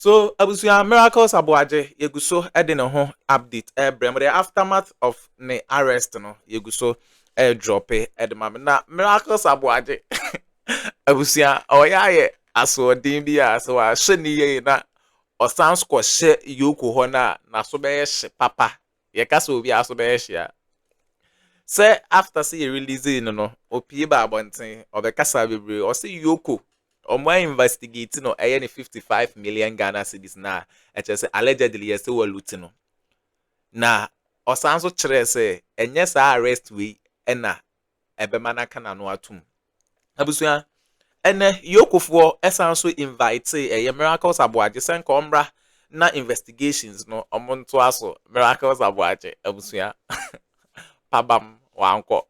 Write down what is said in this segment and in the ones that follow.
So abusuya miracles Aboagye yeguso ede ne ho update brem the aftermath of ne arrest no yeguso drop ede ma na miracles Aboagye abusuya oyaye asodin bia so a hye ni ye na osans ko hye EOCO ho na so be hye papa ye kasa obi aso be hye say after say release no opie ba abonten obekasa bebre o say EOCO omo investigate no eye ne 55 million Ghana cedis na eche say allegedly yes we loot no na osanso kire say enye sa arrest we na ebema na kana no atum abusuya ene EOCO esanso invite eye miracles Aboagye sen ko mbra na investigations no omonto aso miracles Aboagye abusuya pabam wanko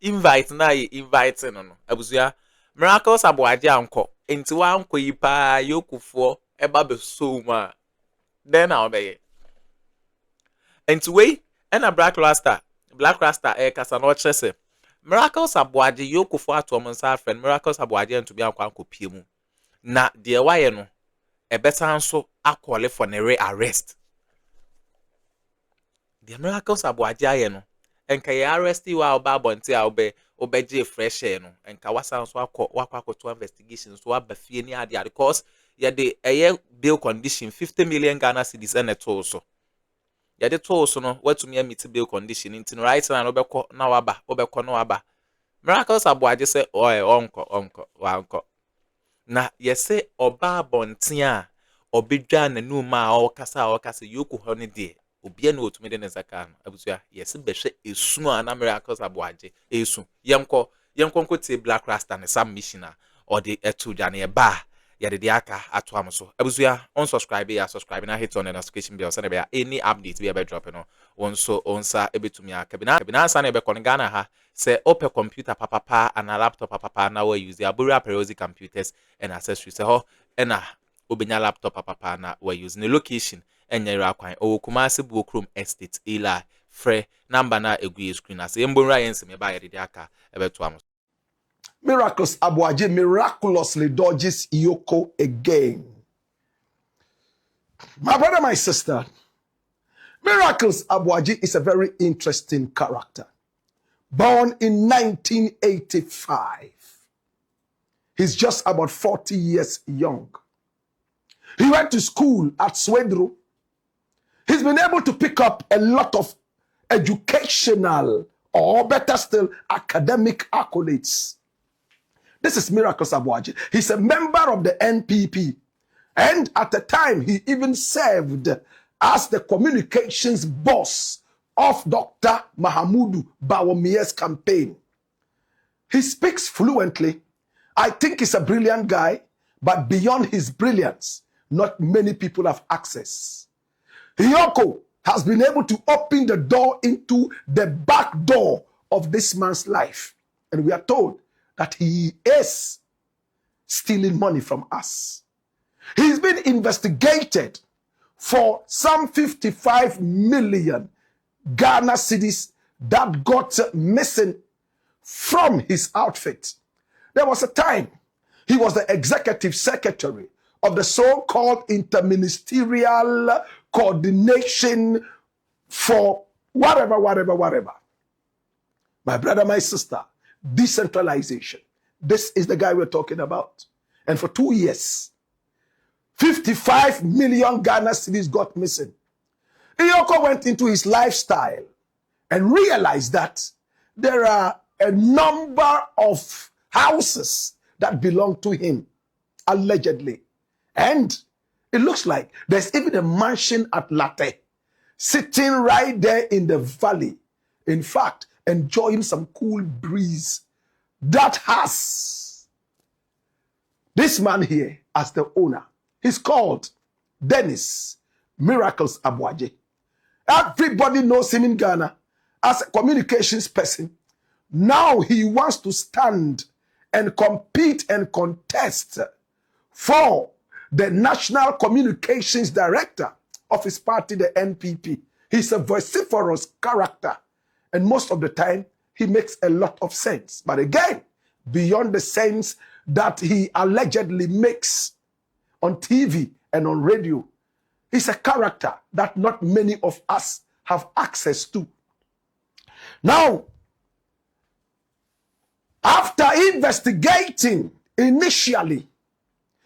invite na ye invite no abusuya miracles Aboagye anko enti wanko yi pa EOCO eba be so ma then na obeye enti we na black rasta kasa no chese miracles Aboagye EOCO atom nsa friend miracles Aboagye nto bi anko pie mu na de waye no ebesan so akole for ne re-arrest the miracles Aboagye aye no enka ye arrest you oba abonte a obeje fresh air no enka wasan so akwa to investigation so abafie ni ade because ye de bail condition 50 million Ghana cedis and to so ye de to so no watumi meet bail condition in right now obekọ na waba miracles Aboagye say onko na ye say oba abonte a obedwa nanum a okasa EOCO ho ne de obia na otumi de nzaka abusuya yes behwe esu ana miracles Aboagye esu yemko te black rasta ne submission a or the etu dwa ne ba ya de aka ato am so abusuya subscribe na hit on the notification bell so na be any update be drop no wonso onsa ebetumi aka bina sa na be kon Ghana ha say open computer papa and a laptop papa na we use the Aboagye periodic computers and accessories say ho na obenya laptop papa na we use the location enyere akwan o Kumasi Buokrom Estate Eli frɛ number na egu screen as embonra yensem e ba yede aka ebeto am. Miracles Aboagye miraculously dodges EOCO again. My brother, my sister, Miracles Aboagye is a very interesting character. Born in 1985. He's just about 40 years young. He went to school at Swedru. He's been able to pick up a lot of educational, or better still, academic accolades. This is Miracles Aboagye. He's a member of the NPP. And at the time, he even served as the communications boss of Dr. Mahamudu Bawumia's campaign. He speaks fluently. I think he's a brilliant guy, but beyond his brilliance, not many people have access. EOCO has been able to open the door into the back door of this man's life. And we are told that he is stealing money from us. He's been investigated for some 55 million Ghana cedis that got missing from his outfit. There was a time he was the executive secretary of the so-called interministerial coordination for whatever. My brother, my sister, decentralization. This is the guy we're talking about. And for 2 years, 55 million Ghana cedis got missing. EOCO went into his lifestyle and realized that there are a number of houses that belong to him, allegedly. And it looks like there's even a mansion at Latte, sitting right there in the valley. In fact, enjoying some cool breeze that has this man here as the owner. He's called Dennis Miracles Aboagye. Everybody knows him in Ghana as a communications person. Now he wants to stand and compete and contest for the National Communications Director of his party, the NPP. He's a vociferous character. And most of the time, he makes a lot of sense. But again, beyond the sense that he allegedly makes, on TV and on radio. He's a character that not many of us have access to. Now, after investigating initially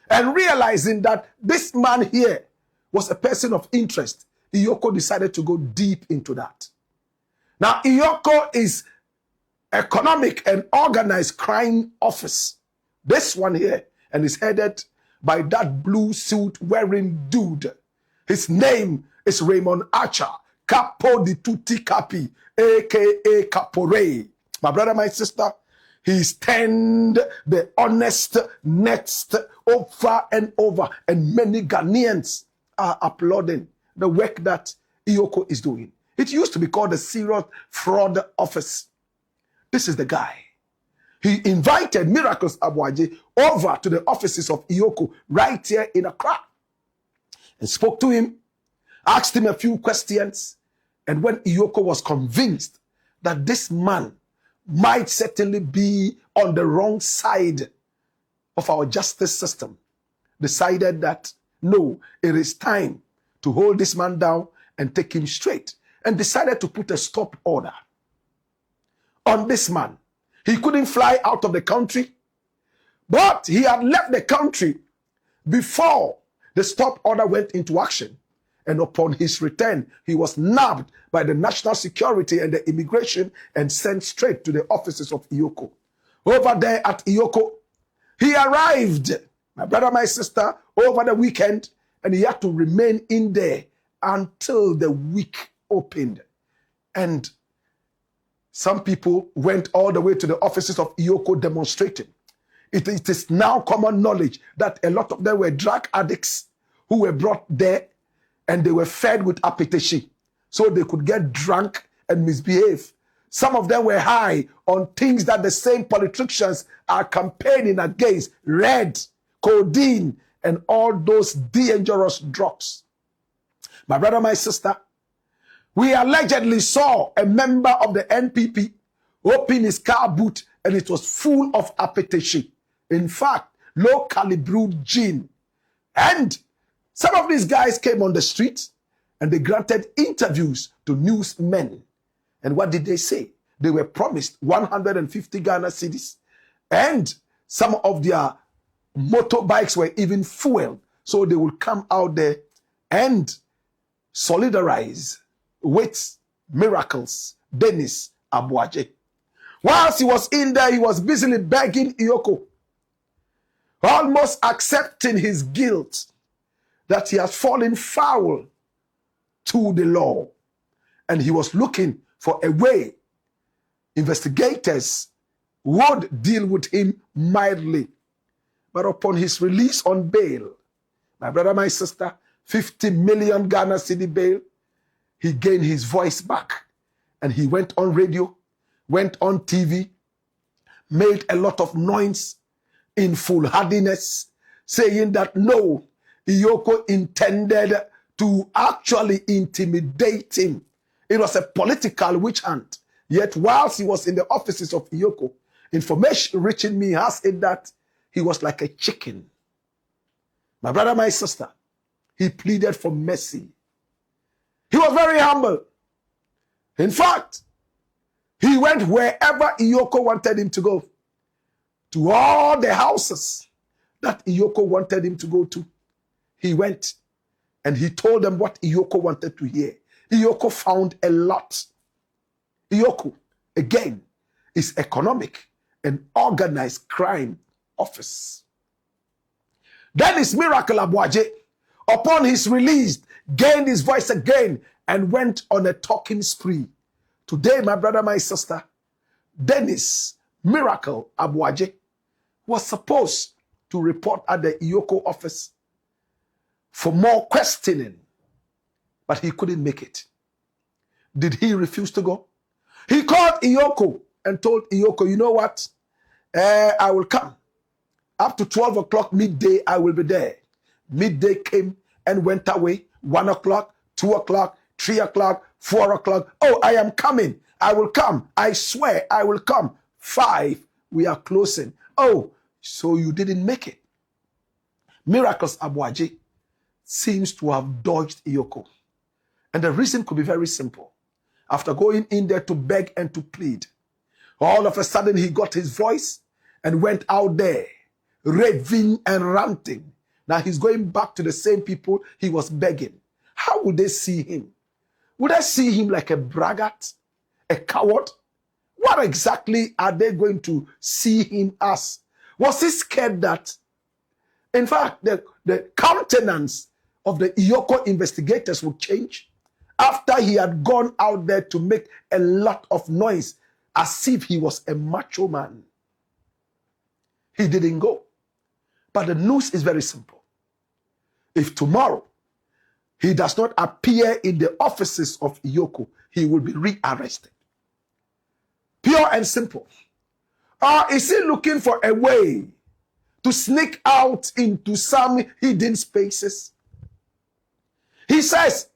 and realizing that this man here was a person of interest, EOCO decided to go deep into that. Now, EOCO is Economic and Organized Crime Office. This one here, and is headed by that blue suit wearing dude. His name is Raymond Archer, Capo di Tutti Capi, aka Capore. My brother, my sister, he stand the honest next over and over, and many Ghanaians are applauding the work that EOCO is doing. It used to be called the Serious Fraud Office. This is the guy. He invited Miracles Aboagye over to the offices of EOCO right here in Accra and spoke to him, asked him a few questions, and when EOCO was convinced that this man might certainly be on the wrong side of our justice system, decided that no, it is time to hold this man down and take him straight, and decided to put a stop order on this man. He couldn't fly out of the country, but he had left the country before the stop order went into action. And upon his return, he was nabbed by the national security and the immigration and sent straight to the offices of EOCO. Over there at EOCO, he arrived, my brother, my sister, over the weekend, and he had to remain in there until the week opened. And some people went all the way to the offices of EOCO demonstrating. It is now common knowledge that a lot of them were drug addicts who were brought there, and they were fed with apetition so they could get drunk and misbehave. Some of them were high on things that the same politicians are campaigning against: red, codeine, and all those dangerous drugs. My brother, my sister, we allegedly saw a member of the NPP open his car boot and it was full of apetition. In fact, locally brewed gin. And some of these guys came on the streets and they granted interviews to newsmen. And what did they say? They were promised 150 Ghana cedis, and some of their motorbikes were even fueled, so they would come out there and solidarize with Miracles Dennis Aboagye. Whilst he was in there, he was busily begging EOCO, almost accepting his guilt, that he has fallen foul to the law. And he was looking for a way investigators would deal with him mildly. But upon his release on bail, my brother, my sister, 50 million Ghana cedi bail, he gained his voice back. And he went on radio, went on TV, made a lot of noise in foolhardiness, saying that no, EOCO intended to actually intimidate him. It was a political witch hunt. Yet whilst he was in the offices of EOCO, information reaching me has it that he was like a chicken. My brother, my sister, he pleaded for mercy. He was very humble. In fact, he went wherever EOCO wanted him to go, to all the houses that EOCO wanted him to go to. He went and he told them what EOCO wanted to hear. EOCO found a lot. EOCO, again, is Economic and Organized Crime Office. Then his Miracle Aboagye, upon his release, gained his voice again and went on a talking spree. Today, my brother, my sister, Dennis Miracle Aboagye was supposed to report at the EOCO office for more questioning, but he couldn't make it. Did he refuse to go? He called EOCO and told EOCO, you know what? I will come. Up to 12 o'clock midday, I will be there. Midday came and went away. 1 o'clock, 2 o'clock, 3 o'clock, 4 o'clock. Oh, I am coming. I will come. I swear I will come. 5, we are closing. Oh, so you didn't make it. Miracles Aboagye seems to have dodged EOCO. And the reason could be very simple. After going in there to beg and to plead, all of a sudden he got his voice and went out there raving and ranting. Now he's going back to the same people he was begging. How would they see him? Would they see him like a braggart, a coward? What exactly are they going to see him as? Was he scared that, in fact, the countenance of the EOCO investigators would change after he had gone out there to make a lot of noise as if he was a macho man? He didn't go. But the news is very simple. If tomorrow he does not appear in the offices of EOCO, he will be rearrested. Pure and simple. Or is he looking for a way to sneak out into some hidden spaces? He says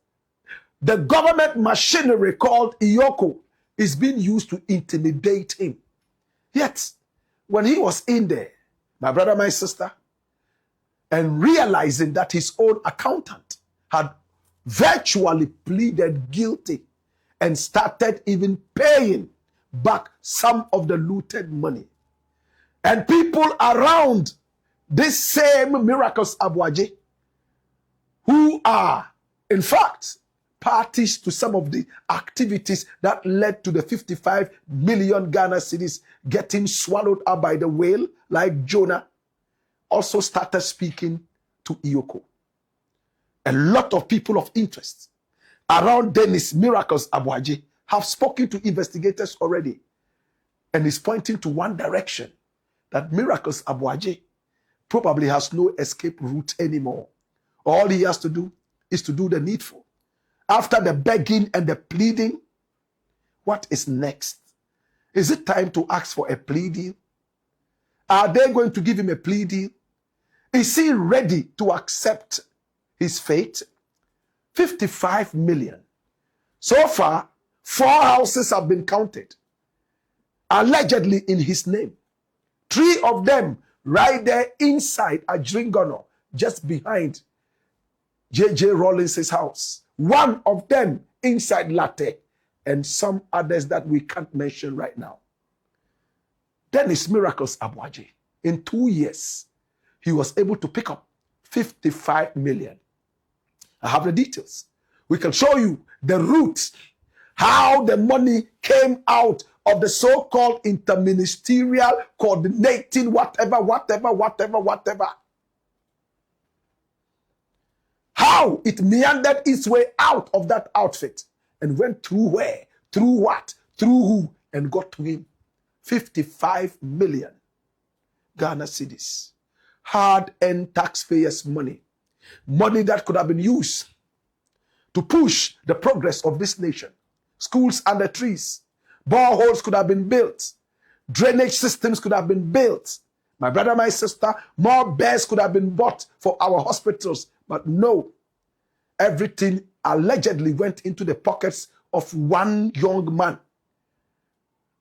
the government machinery called EOCO is being used to intimidate him. Yet, when he was in there, my brother, my sister, and realizing that his own accountant had virtually pleaded guilty and started even paying back some of the looted money. And people around this same Miracles Aboagye, who are, in fact, parties to some of the activities that led to the 55 million Ghana cedis getting swallowed up by the whale, like Jonah, also started speaking to EOCO. A lot of people of interest around Dennis Miracles Aboagye have spoken to investigators already, and is pointing to one direction, that Miracles Aboagye probably has no escape route anymore. All he has to do is to do the needful. After the begging and the pleading, what is next? Is it time to ask for a plea deal? Are they going to give him a plea deal? Is he ready to accept his fate? 55 million. So far, 4 houses have been counted, allegedly in his name. 3 of them right there inside Adringono, just behind J.J. Rawlins's house. 1 of them inside Latte, and some others that we can't mention right now. Dennis Miracles Aboagye, in 2 years, he was able to pick up 55 million. I have the details. We can show you the route, how the money came out of the so-called interministerial coordinating whatever. How it meandered its way out of that outfit and went through where, through what, through who, and got to him. 55 million Ghana cedis. Hard-earned taxpayers' money. Money that could have been used to push the progress of this nation. Schools under trees. Boreholes could have been built. Drainage systems could have been built. My brother, my sister, more beds could have been bought for our hospitals. But no, everything allegedly went into the pockets of one young man.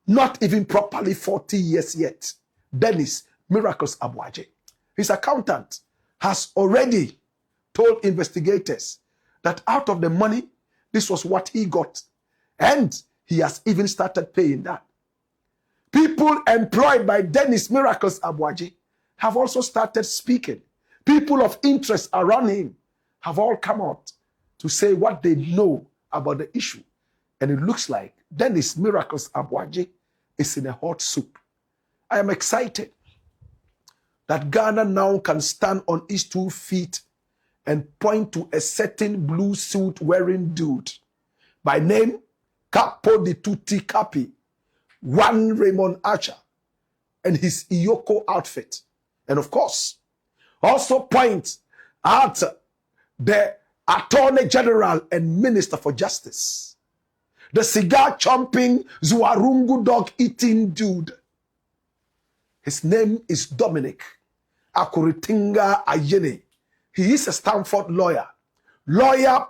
Not even properly 40 years yet. Dennis Miracles Aboagye. His accountant has already told investigators that out of the money, this was what he got. And he has even started paying that. People employed by Dennis Miracles Aboagye have also started speaking. People of interest around him have all come out to say what they know about the issue. And it looks like Dennis Miracles Aboagye is in a hot soup. I am excited that Ghana now can stand on its 2 feet and point to a certain blue suit wearing dude by name Capo di Tutti Capi, one Raymond Archer, and his EOCO outfit. And of course, also point at the Attorney General and Minister for Justice, the cigar-chomping, Zuarungu dog-eating dude. His name is Dominic Akuritinga Ayene. He is a Stanford lawyer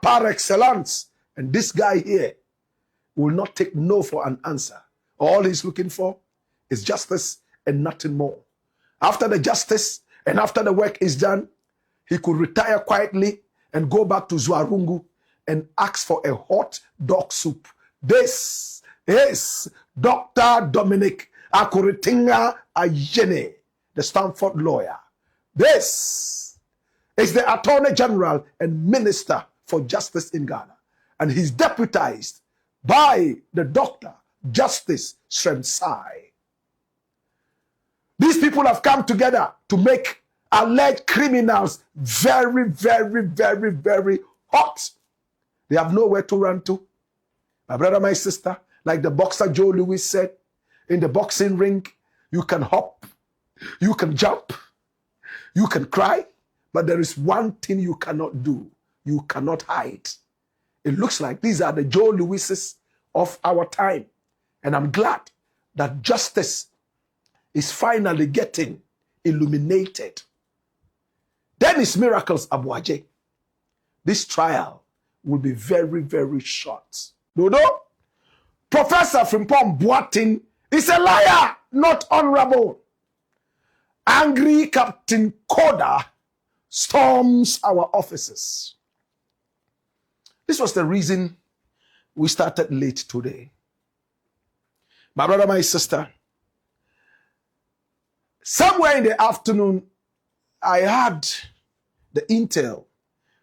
par excellence. And this guy here will not take no for an answer. All he's looking for is justice and nothing more. After the justice and after the work is done, he could retire quietly and go back to Zuarungu and ask for a hot dog soup. This is Dr. Dominic Akuritinga Ayene, the Stanford lawyer. This is the Attorney General and Minister for Justice in Ghana. And he's deputized by the Dr. Justice Sremsai. These people have come together to make alleged criminals very, very, very, very hot. They have nowhere to run to. My brother, my sister, like the boxer Joe Louis said, in the boxing ring, you can hop, you can jump, you can cry, but there is one thing you cannot do. You cannot hide. It looks like these are the Joe Louises of our time. And I'm glad that justice is finally getting illuminated. Dennis Miracles Aboagye. This trial will be very, very short. Dodo, Professor Frimpong Boateng is a liar, not honorable. Angry Captain Koda storms our offices. This was the reason we started late today. My brother, my sister, somewhere in the afternoon, I had the intel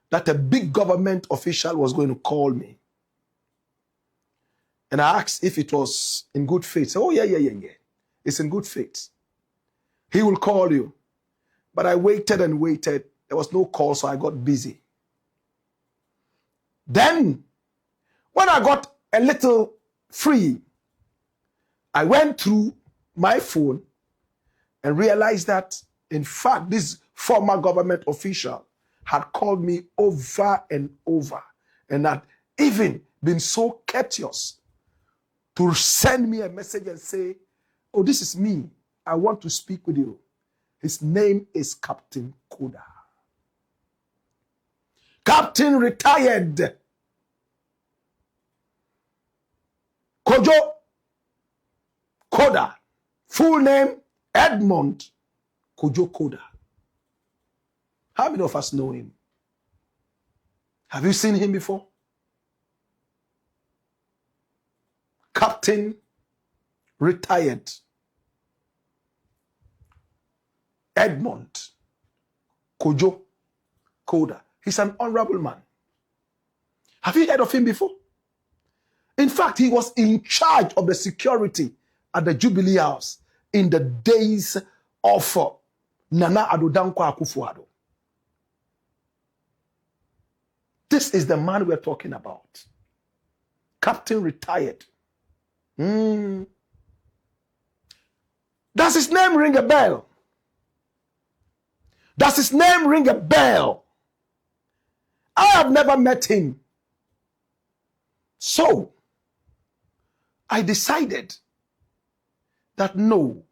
that a big government official was going to call me. And I asked if it was in good faith. So, oh, yeah. It's in good faith. He will call you. But I waited and waited. There was no call, so I got busy. Then, when I got a little free, I went through my phone and realized that, in fact, this former government official had called me over and over and had even been so courteous to send me a message and say, oh, this is me. I want to speak with you. His name is Captain Koda. Captain retired. Koda. Full name, Edmund Kojo Koda. How many of us know him? Have you seen him before? Captain retired. Edmund Kojo Koda. He's an honorable man. Have you heard of him before? In fact, he was in charge of the security at the Jubilee House in the days of Nana Addo Dankwa Akufo-Addo. This is the man we're talking about. Captain retired. Does his name ring a bell? Does his name ring a bell? I have never met him. So, I decided that no,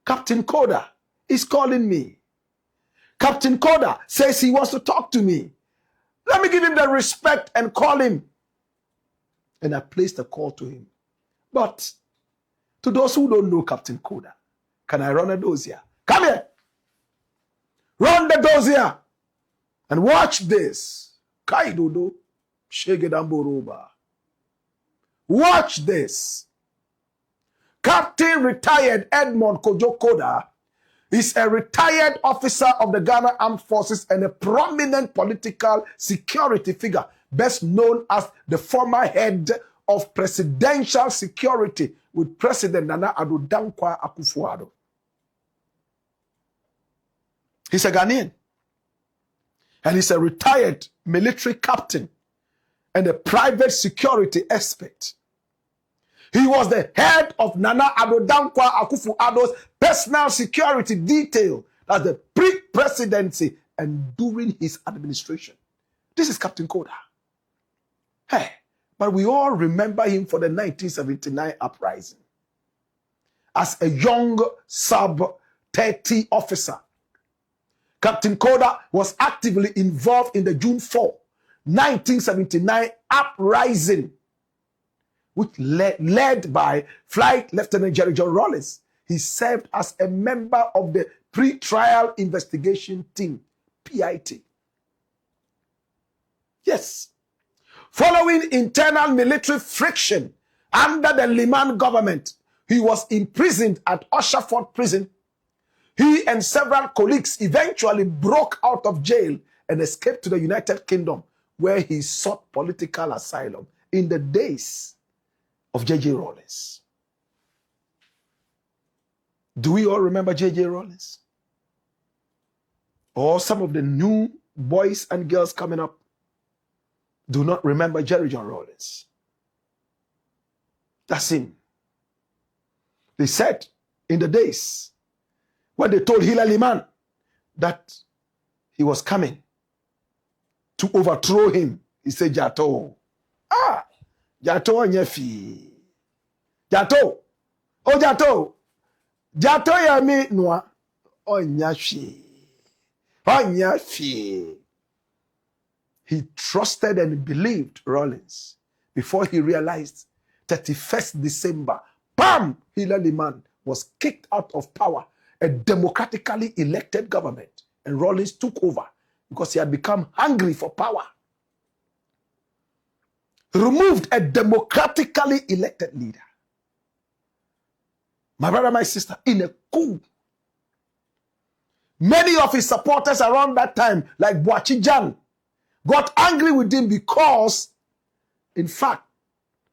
Captain Koda is calling me. Captain Koda says he wants to talk to me. Let me give him the respect and call him. And I placed a call to him. But to those who don't know Captain Koda, can I run a dossier? Come here. Run the dossier. And watch this. Kaidodo Shegedamboroba. Watch this. Captain retired Edmund Kojo Koda is a retired officer of the Ghana Armed Forces and a prominent political security figure, best known as the former head of presidential security with President Nana Addo Dankwa Akufo-Addo. He's a Ghanaian. And he's a retired military captain and a private security expert. He was the head of Nana Addo Dankwa Akufo-Addo's personal security detail at the pre-presidency and during his administration. This is Captain Koda. Hey, but we all remember him for the 1979 uprising. As a young sub-30 officer, Captain Koda was actively involved in the June 4, 1979 uprising, which led by Flight Lieutenant Jerry John Rawlings. He served as a member of the pre-trial investigation team, PIT. Yes. Following internal military friction under the Liman government, he was imprisoned at Usherford prison. He and several colleagues eventually broke out of jail and escaped to the United Kingdom, where he sought political asylum in the days of J.J. Rawlings. Do we all remember J.J. Rawlings? Or some of the new boys and girls coming up do not remember Jerry John Rawlings? That's him. They said in the days when they told Hilary Man that he was coming to overthrow him, he said, Jato. Ah, Jato nyefi. Jato. Oh, Jato. Jato yami noa. Oh, nyafi. Oh, nyafi. He trusted and believed Rawlings before he realized 31st December, bam, Hilary Man was kicked out of power, a democratically elected government, and Rawlings took over because he had become hungry for power. Removed a democratically elected leader. My brother, my sister, in a coup. Many of his supporters around that time, like Boakye Jan, got angry with him because, in fact,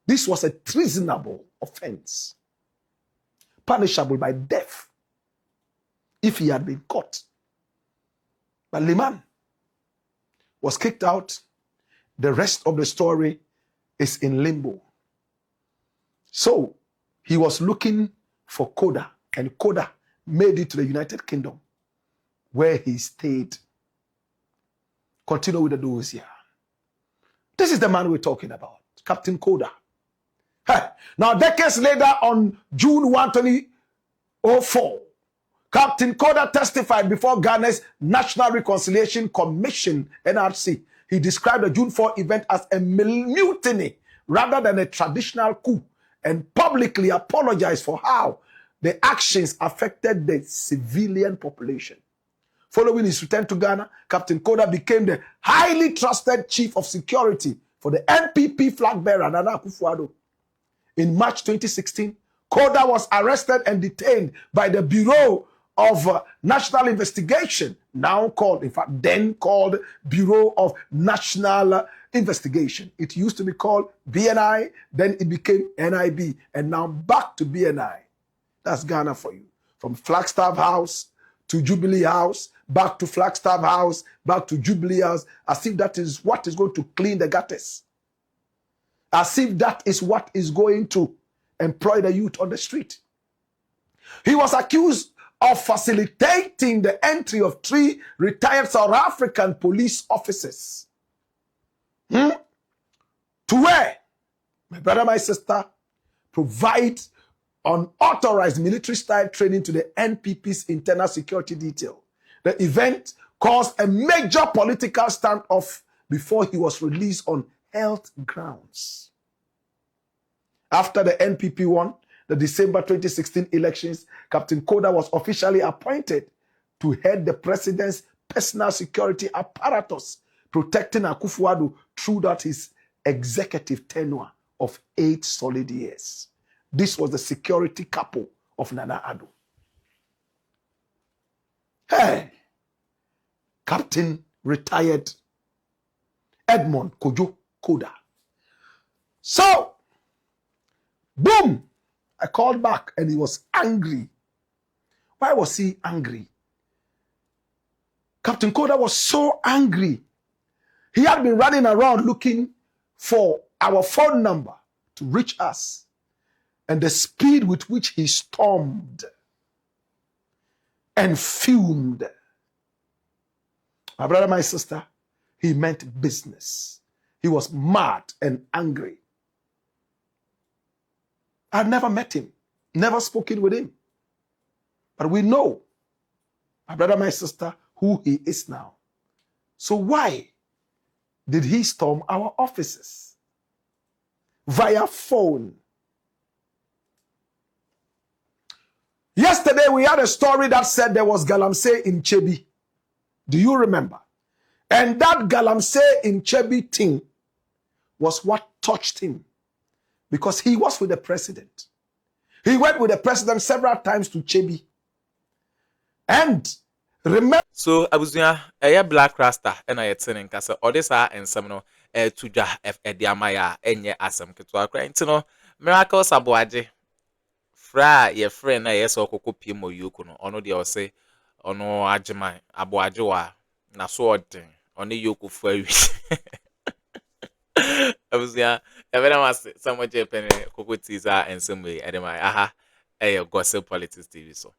this was a treasonable offense, punishable by death if he had been caught. But Liman was kicked out. The rest of the story is in limbo. So he was looking for Koda, and Koda made it to the United Kingdom, where he stayed. Continue with the dossier. This is the man we're talking about, Captain Koda. Now, decades later, on June 1, 2004, Captain Koda testified before Ghana's National Reconciliation Commission, NRC. He described the June 4 event as a mutiny rather than a traditional coup, and publicly apologized for how the actions affected the civilian population. Following his return to Ghana, Captain Koda became the highly trusted chief of security for the NPP flag bearer, Nana Akufo-Addo. In March 2016, Koda was arrested and detained by the Bureau of National Investigation, now called, in fact, then called Bureau of National Investigation. It used to be called BNI, then it became NIB, and now back to BNI. That's Ghana for you. From Flagstaff House to Jubilee House, back to Flagstaff House, back to Jubilee House, as if that is what is going to clean the gutters. As if that is what is going to employ the youth on the street. He was accused of facilitating the entry of 3 retired South African police officers. To where, my brother, my sister, provide unauthorized military-style training to the NPP's internal security detail. The event caused a major political standoff before he was released on health grounds. After the NPP won the December 2016 elections, Captain Koda was officially appointed to head the president's personal security apparatus, protecting Akufo-Addo throughout his executive tenure of 8 solid years. This was the security capo of Nana Addo. Hey, Captain retired Edmond Kojo Koda. So, boom, I called back and he was angry. Why was he angry? Captain Koda was so angry. He had been running around looking for our phone number to reach us, and the speed with which he stormed and fumed. My brother, my sister, he meant business. He was mad and angry. I'd never met him, never spoken with him. But we know, my brother, my sister, who he is now. So why did he storm our offices? Via phone. Yesterday we had a story that said there was Galamsey in Chebi. Do you remember? And that Galamsey in Chebi thing was what touched him because he was with the president. He went with the president several times to Chebi. And remember. So, I was doing a black rasta and I had seen Casa Odessa and some no to ja Diamaya and ye asam Kitua crying to know miracles Aboagye. Fra ye friend na yes or coco pimo yukuno, or no dear say, or no ajima Aboagye wa na sword thing, or the yoku for you. I was yeah, every time I say someone Japan cocoa teaser and some way, Edema, aha, a gossip politics TV so.